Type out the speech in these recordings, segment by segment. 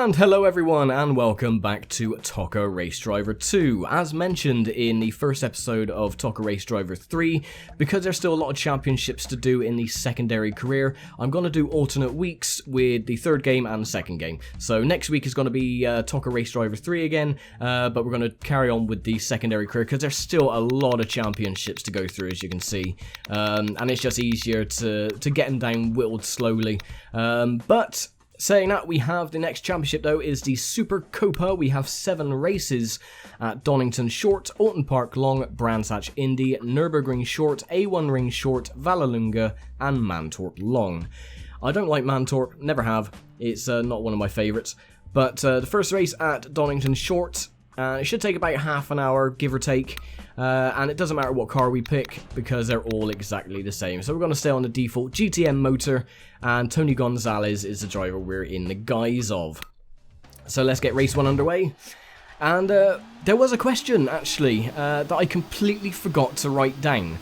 And hello everyone, and welcome back to ToCA Race Driver 2. As mentioned in the first episode of ToCA Race Driver 3, because there's still a lot of championships to do in the secondary career, I'm going to do alternate weeks with the third game and the second game. So next week is going to be ToCA Race Driver 3 again, but we're going to carry on with the secondary career because there's still a lot of championships to go through, as you can see. And it's just easier to get them down whittled slowly. But saying that, we have the next championship though is the Supercopa. We have 7 races at Donington Short, Alton Park Long, Brands Hatch Indy, Nürburgring Short, A1 Ring Short, Vallelunga and Mantorp Long. I don't like Mantorp, never have, it's not one of my favourites, but the first race at Donington Short, it should take about half an hour, give or take, and it doesn't matter what car we pick because they're all exactly the same. So we're going to stay on the default GTM motor, and Tony Gonzalez is the driver we're in the guise of. So let's get race 1 underway. And there was a question, actually, that I completely forgot to write down.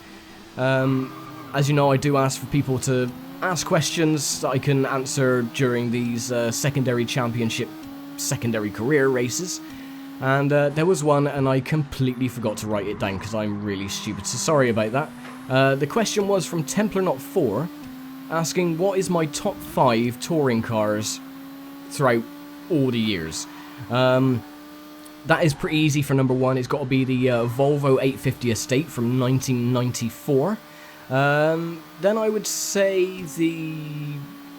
As you know, I do ask for people to ask questions that I can answer during these secondary championship, secondary career races. And there was one, and I completely forgot to write it down because I'm really stupid, so sorry about that. The question was from TemplarNot4, asking what is my top 5 touring cars throughout all the years. That is pretty easy for number 1. It's got to be the Volvo 850 Estate from 1994. Then I would say the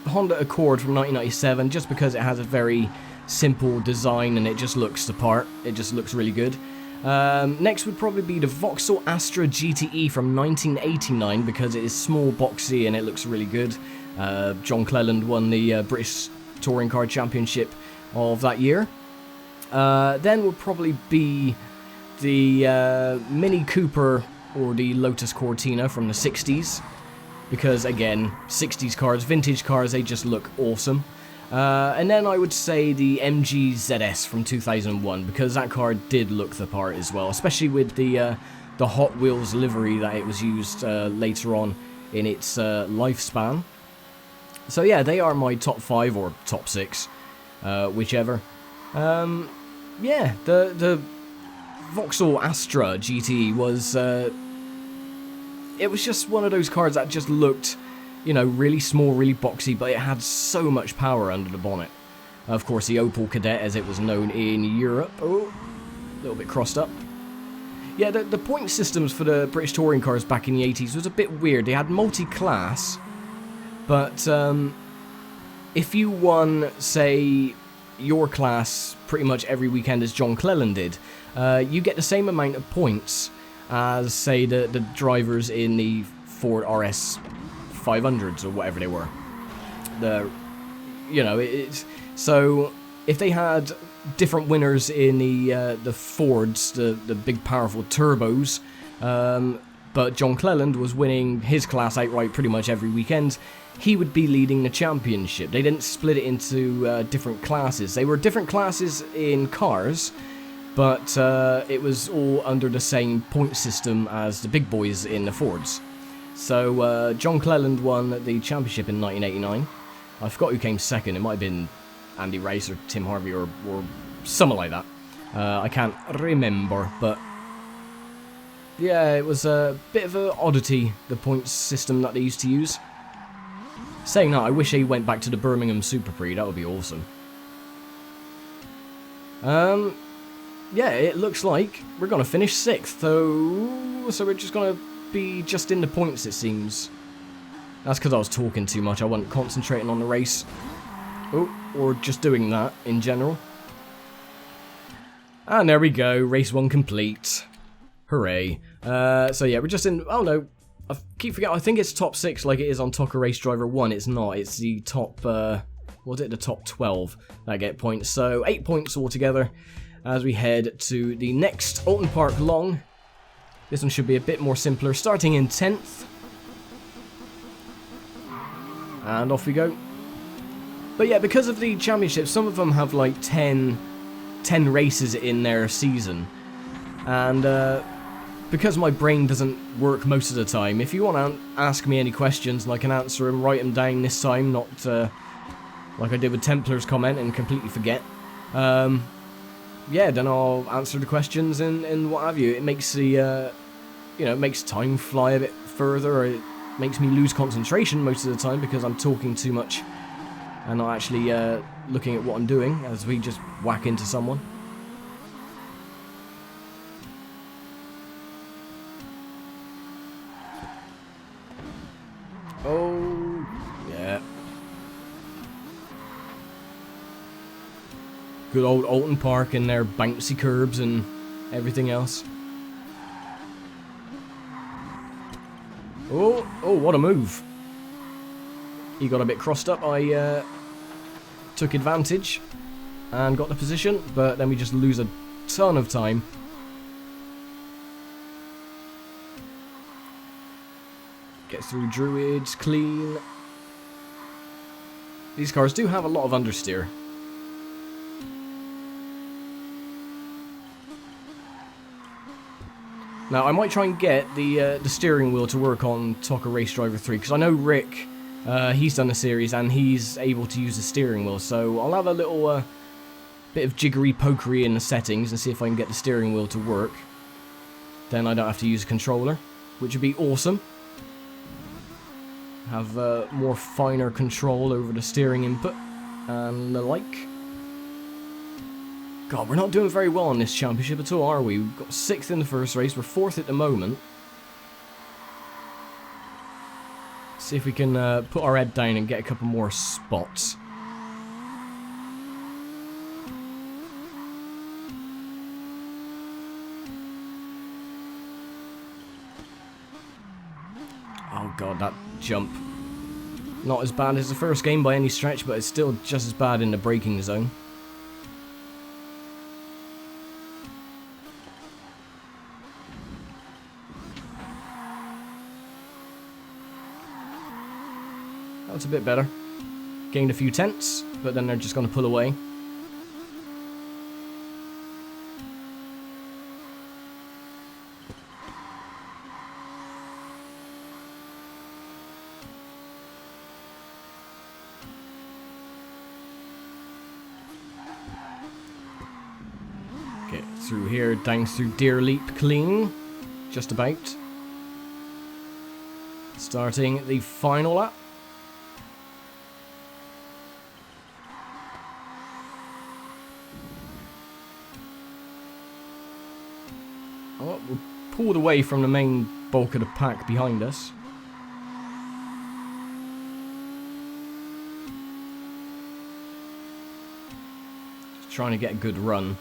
Honda Accord from 1997, just because it has a very simple design and it just looks the part. It just looks really good. Next would probably be the Vauxhall Astra Gt from 1989 because it is small, boxy, and it looks really good. John Cleland won the British Touring Car Championship of that year. Then would probably be the Mini Cooper or the Lotus Cortina from the 60s because, again, 60s cars, vintage cars, they just look awesome. And then I would say the MG ZS from 2001 because that car did look the part as well, especially with the Hot Wheels livery that it was used later on in its lifespan. So yeah, they are my top 5 or top 6, whichever. Yeah, the Vauxhall Astra GT was it was just one of those cars that just looked, you know, really small, really boxy, but it had so much power under the bonnet. Of course, the Opel Kadett, as it was known in Europe. Oh, a little bit crossed up. Yeah, the point systems for the British touring cars back in the 80s was a bit weird. They had multi-class, but if you won, say, your class pretty much every weekend as John Cleland did, you get the same amount of points as, say, the drivers in the Ford RS 500s or whatever they were. So if they had different winners in the Fords, the big powerful turbos, but John Cleland was winning his class outright pretty much every weekend, he would be leading the championship. They didn't split it into different classes. They were different classes in cars, but it was all under the same point system as the big boys in the Fords. So John Cleland won the championship in 1989. I forgot who came second. It might have been Andy Rice or Tim Harvey or someone like that. I can't remember, but yeah, it was a bit of an oddity, the points system that they used to use. Saying that, I wish they went back to the Birmingham Super Prix. That would be awesome. Yeah, it looks like we're going to finish 6th, so we're just going to be just in the points, it seems. That's because I was talking too much. I wasn't concentrating on the race. Oh, or just doing that in general. And there we go, race 1 complete. Hooray. So yeah, we're just in, oh no, I keep forgetting, I think it's top 6 like it is on ToCA Race Driver 1. It's not, it's the top, was it the top 12 that get points. So 8 points altogether as we head to the next Alton Park Long. This one should be a bit more simpler, starting in 10th. And off we go. But yeah, because of the championships, some of them have like 10 races in their season. And because my brain doesn't work most of the time, if you want to ask me any questions and I can answer them, write them down this time, not like I did with Templar's comment and completely forget, yeah, then I'll answer the questions and what have you. It makes the, you know, it makes time fly a bit further. It makes me lose concentration most of the time because I'm talking too much and not actually looking at what I'm doing as we just whack into someone. Oh, yeah. Good old Alton Park and their bouncy curbs and everything else. Oh, what a move. He got a bit crossed up. I took advantage and got the position, but then we just lose a ton of time. Get through Druids, clean. These cars do have a lot of understeer. Now, I might try and get the steering wheel to work on ToCA Race Driver 3, because I know Rick, he's done the series, and he's able to use the steering wheel, so I'll have a little bit of jiggery-pokery in the settings and see if I can get the steering wheel to work. Then I don't have to use a controller, which would be awesome. Have more finer control over the steering input and the like. God, we're not doing very well in this championship at all, are we? We've got 6th in the first race, we're 4th at the moment. See if we can put our head down and get a couple more spots. Oh god, that jump. Not as bad as the first game by any stretch, but it's still just as bad in the braking zone. That's a bit better. Gained a few tenths, but then they're just going to pull away. Get through here, down through Deer Leap clean. Just about. Starting the final lap. Oh, we're pulled away from the main bulk of the pack behind us. Just trying to get a good run.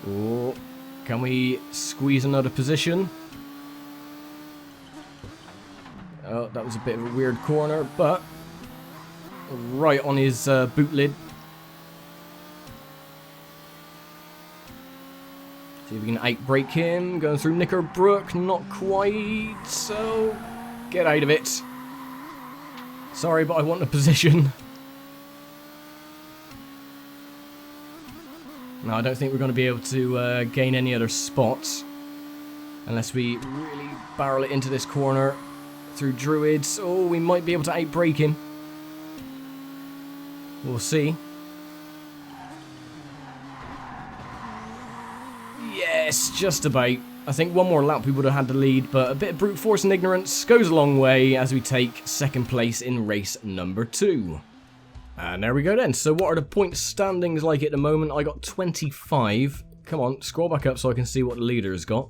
Oh, can we squeeze another position? Oh, that was a bit of a weird corner, but right on his boot lid. See if we can outbrake him. Going through Knickerbrook, not quite. So, get out of it. Sorry, but I want the position. No, I don't think we're going to be able to gain any other spots unless we really barrel it into this corner. Through Druids. Oh, we might be able to outbrake him. We'll see. Yes, just about. I think one more lap we would have had the lead, but a bit of brute force and ignorance goes a long way as we take 2nd place in race number 2. And there we go then. So what are the point standings like at the moment? I got 25. Come on, scroll back up so I can see what the leader's got.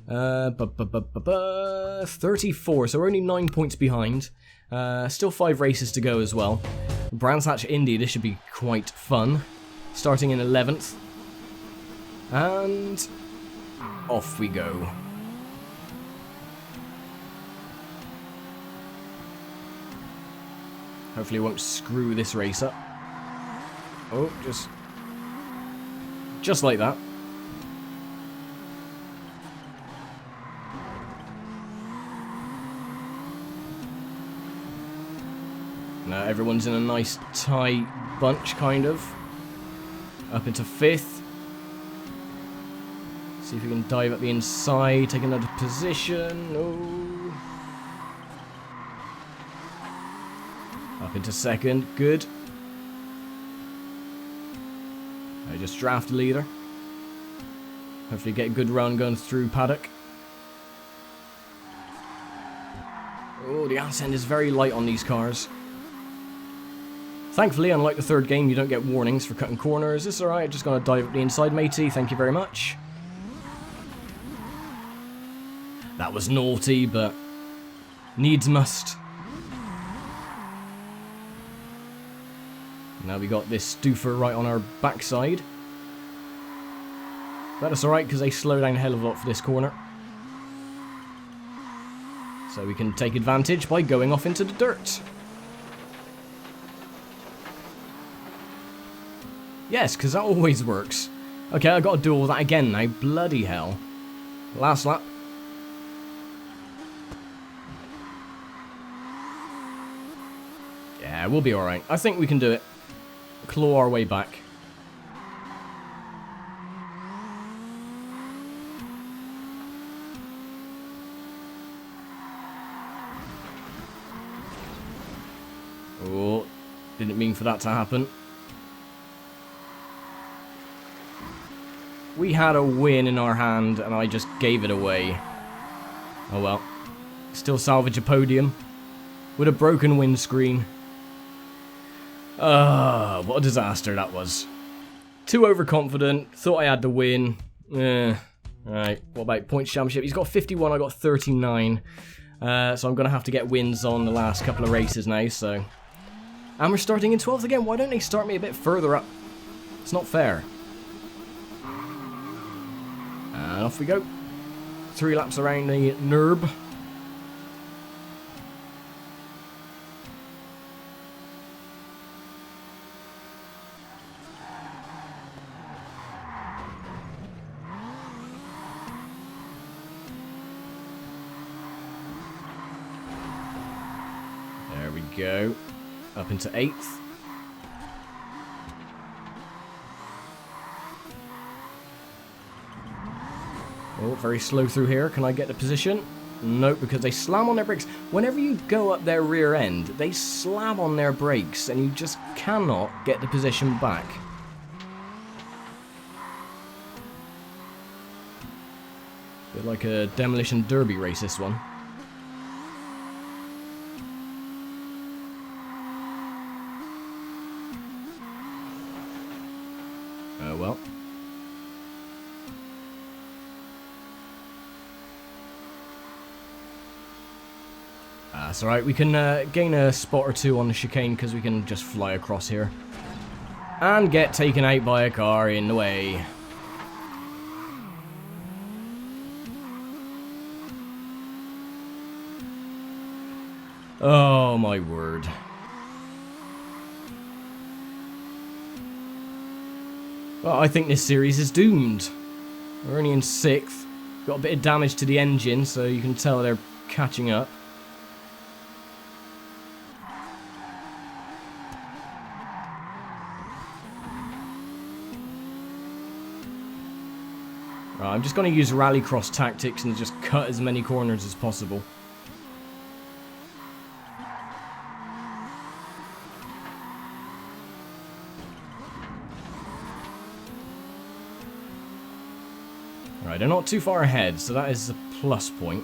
34, so we're only 9 points behind. Still 5 races to go as well. Brands Hatch Indy, this should be quite fun. Starting in 11th. And off we go. Hopefully it won't screw this race up. Oh, just like that. Now everyone's in a nice tight bunch, kind of. Up into 5th. See if we can dive up the inside, take another position. Oh. Up into second, good. I just draft the leader. Hopefully get a good run going through paddock. Oh, the ass end is very light on these cars. Thankfully, unlike the third game, you don't get warnings for cutting corners. It's alright, just gonna dive up the inside, matey. Thank you very much. That was naughty, but needs must. Now we got this stoofer right on our backside. But that's alright, because they slow down a hell of a lot for this corner. So we can take advantage by going off into the dirt. Yes, because that always works. Okay, I've got to do all that again now. Bloody hell. Last lap. Yeah, we'll be alright. I think we can do it. Claw our way back. Oh, didn't mean for that to happen. We had a win in our hand and I just gave it away. Oh well. Still salvage a podium. With a broken windscreen. What a disaster that was. Too overconfident. Thought I had the win. Alright, what about points championship? He's got 51, I got 39. So I'm going to have to get wins on the last couple of races now, so... And we're starting in 12th again. Why don't they start me a bit further up? It's not fair. And off we go. 3 laps around the NERB. There we go. Up into 8th. Oh, very slow through here. Can I get the position? Nope, because they slam on their brakes. Whenever you go up their rear end, they slam on their brakes and you just cannot get the position back. Bit like a demolition derby race, this one. Oh well. That's alright, we can gain a spot or two on the chicane because we can just fly across here. And get taken out by a car in the way. Oh my word. Well, I think this series is doomed. We're only in 6th. Got a bit of damage to the engine, so you can tell they're catching up. Right, I'm just going to use rallycross tactics and just cut as many corners as possible. Right, they're not too far ahead, so that is a plus point.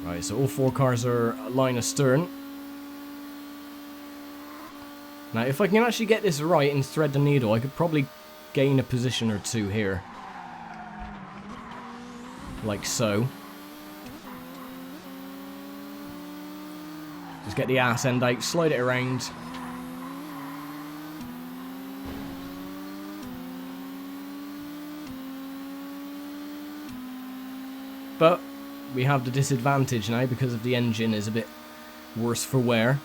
Right, so all 4 cars are line astern. Now, if I can actually get this right and thread the needle, I could probably gain a position or 2 here. Like so. Just get the ass end out, slide it around. But we have the disadvantage now because of the engine is a bit worse for wear.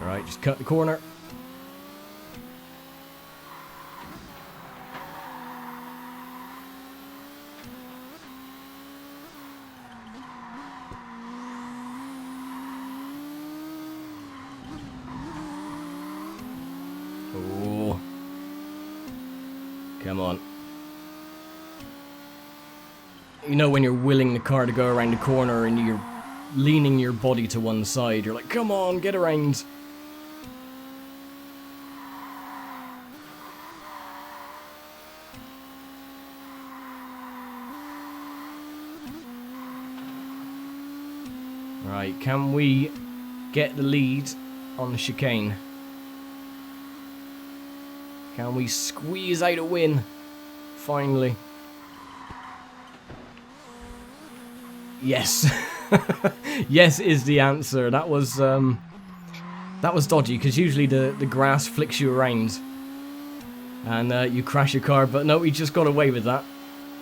Alright, just cut the corner. Oh. Come on. You know when you're willing the car to go around the corner and you're leaning your body to one side, you're like, come on, get around. Right, can we get the lead on the chicane? Can we squeeze out a win? Finally. Yes. Yes is the answer. That was dodgy, because usually the grass flicks you around and you crash your car, but no, we just got away with that.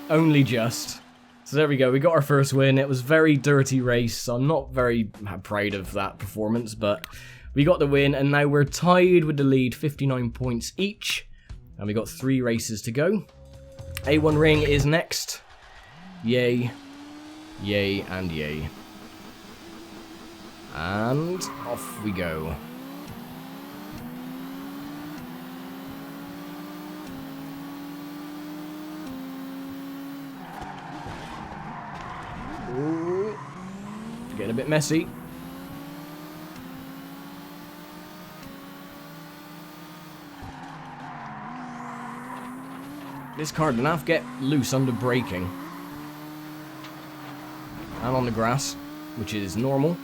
Only just. So there we go, we got our first win. It was a very dirty race, so I'm not very proud of that performance, but we got the win, and now we're tied with the lead, 59 points each, and we got 3 races to go. A1 ring is next. Yay. Yay and yay. And off we go. Ooh. Getting a bit messy. This car didn't have to get loose under braking. And on the grass, which is normal.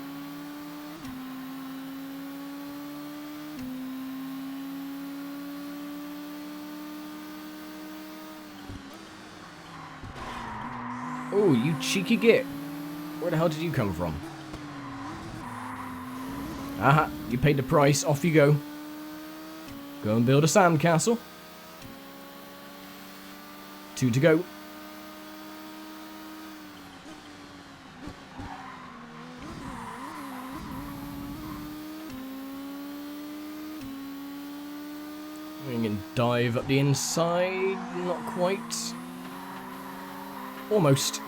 Oh, you cheeky git. Where the hell did you come from? Aha, you paid the price, off you go. Go and build a sandcastle. 2 to go. We can dive up the inside, not quite. Almost.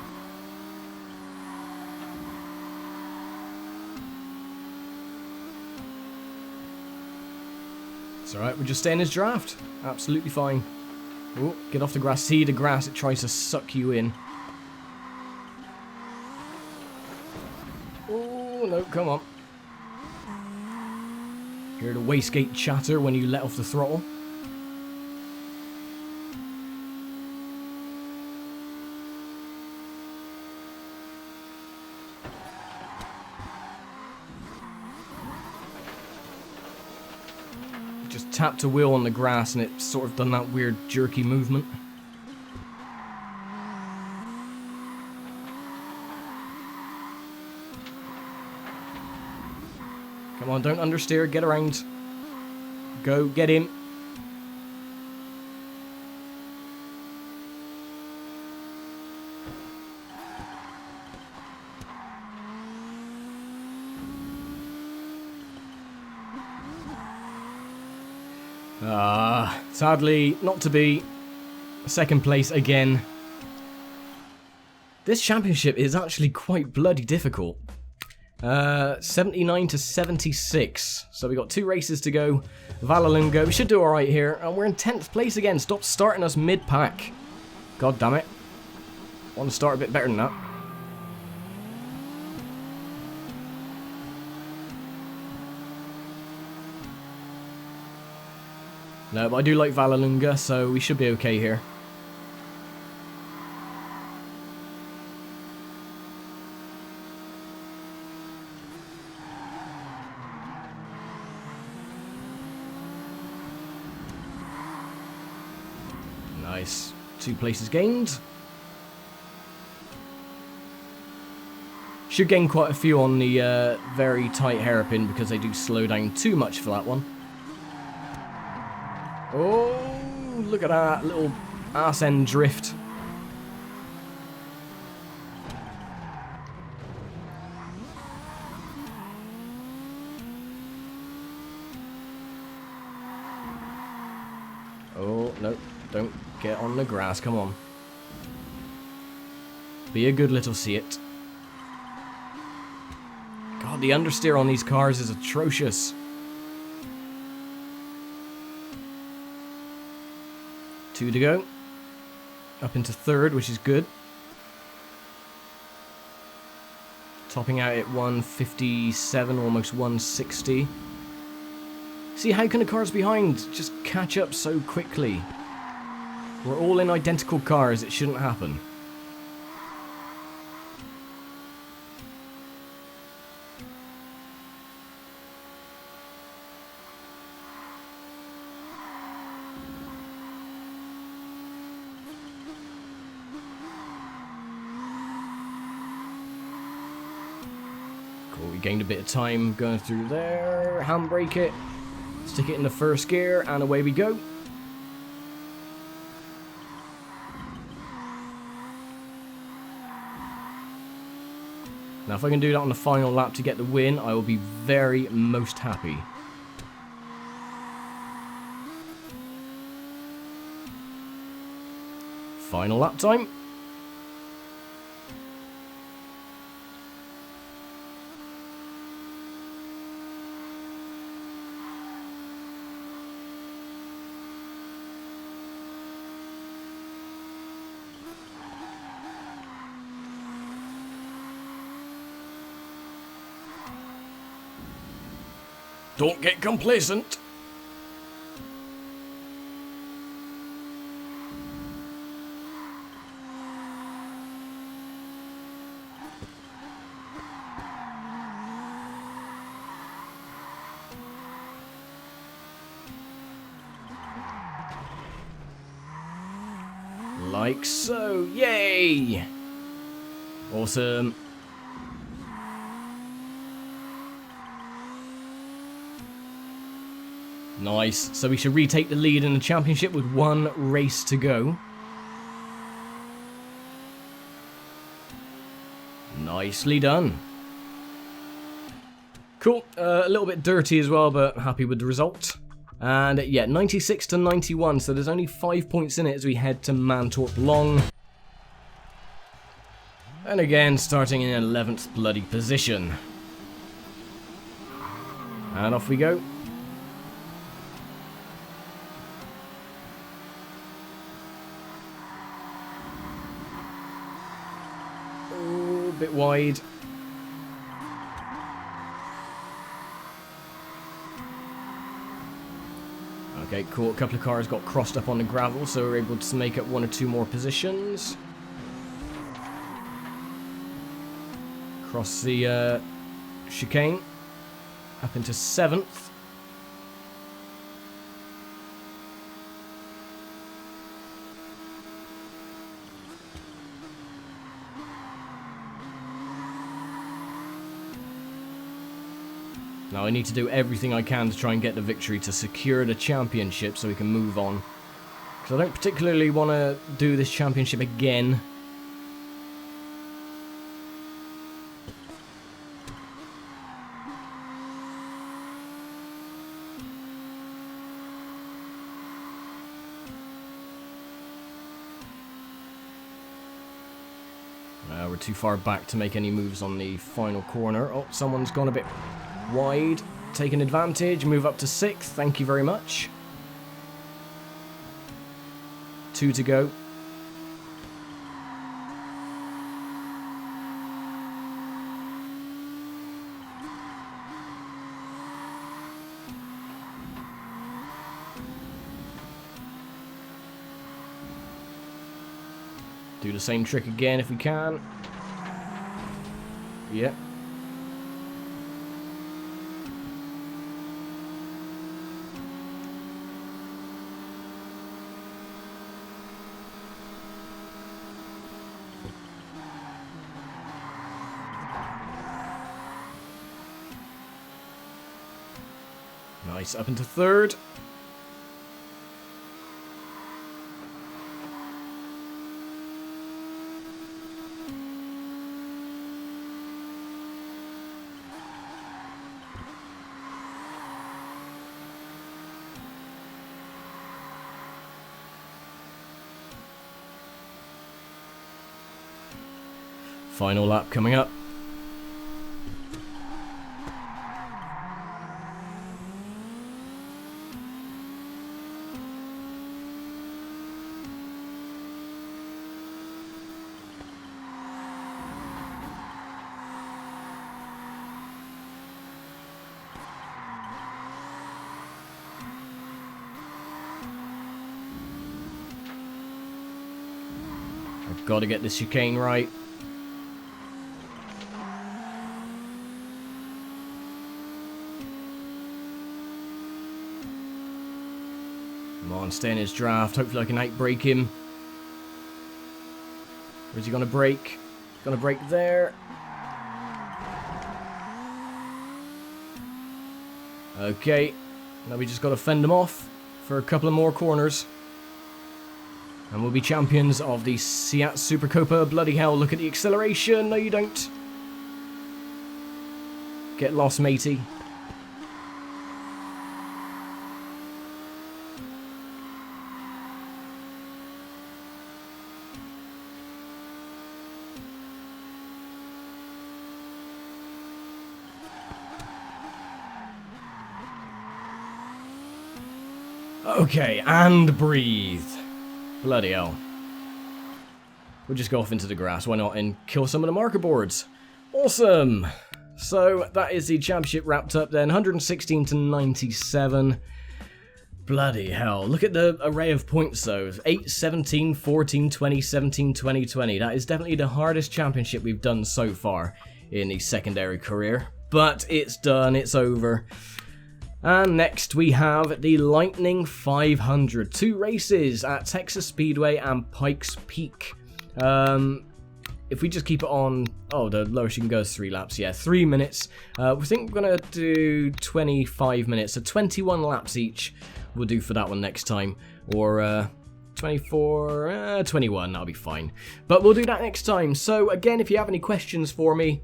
It's alright, we're just staying in his draft. Absolutely fine. Oh, get off the grass. See the grass, it tries to suck you in. Oh, no, come on. Hear the wastegate chatter when you let off the throttle. Just tapped a wheel on the grass and it sort of done that weird jerky movement. Come on, don't understeer, get around. Go, get in. Sadly, not to be. Second place again. This championship is actually quite bloody difficult. 79 to 76. So we got 2 races to go. Vallelunga, we should do alright here. And we're in 10th place again. Stop starting us mid-pack. God damn it. Want to start a bit better than that. No, but I do like Vallelunga, so we should be okay here. Nice. 2 places gained. Should gain quite a few on the very tight hairpin because they do slow down too much for that one. Oh, look at that little arse end drift. Get on the grass, come on. Be a good little Seat. God, the understeer on these cars is atrocious. 2 to go. Up into third, which is good. Topping out at 157, almost 160. See, how can the cars behind just catch up so quickly? We're all in identical cars, it shouldn't happen. Cool, we gained a bit of time going through there. Handbrake it. Stick it in the first gear, and away we go. Now, if I can do that on the final lap to get the win, I will be very most happy. Final lap time. Don't get complacent. Like so. Yay! Awesome. Nice. So we should retake the lead in the championship with 1 race to go. Nicely done. Cool. A little bit dirty as well, but happy with the result. And yeah, 96 to 91, so there's only 5 points in it as we head to Mantorp Long. And again, starting in 11th bloody position. And off we go. Oh, a bit wide. Okay, cool. A couple of cars got crossed up on the gravel, so we're able to make up 1 or 2 more positions. Cross the chicane. Up into 7th. Now I need to do everything I can to try and get the victory to secure the championship so we can move on. Because I don't particularly want to do this championship again. We're too far back to make any moves on the final corner. Oh, someone's gone a bit wide, taking advantage, move up to 6th, thank you very much. 2 to go. Do the same trick again if we can. Yep. Nice, up into 3rd. Final lap coming up. I've got to get this chicane right. Come on, stay in his draft. Hopefully I can outbrake him. Where's he going to brake? Going to brake there. Okay. Now we just got to fend him off for a couple of more corners. And we'll be champions of the Seat Supercopa. Bloody hell, look at the acceleration. No, you don't. Get lost, matey. Okay, and breathe. Bloody hell. We'll just go off into the grass, why not, and kill some of the marker boards. Awesome! So, that is the championship wrapped up then, 116 to 97. Bloody hell. Look at the array of points though. 8, 17, 14, 20, 17, 20, 20. That is definitely the hardest championship we've done so far in the secondary career. But it's done, it's over. And next we have the Lightning 500. 2 races at Texas Speedway and Pikes Peak. If we just keep it on... Oh, the lowest you can go is 3 laps. Yeah, 3 minutes. We think we're going to do 25 minutes. So 21 laps each we'll do for that one next time. Or 24... 21, that'll be fine. But we'll do that next time. So again, if you have any questions for me,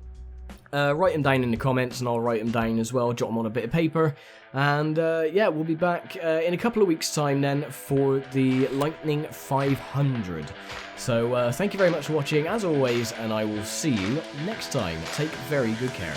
write them down in the comments and I'll write them down as well. Jot them on a bit of paper. And yeah, we'll be back in a couple of weeks' time then for the Lightning 500. So thank you very much for watching as always, and I will see you next time. Take very good care.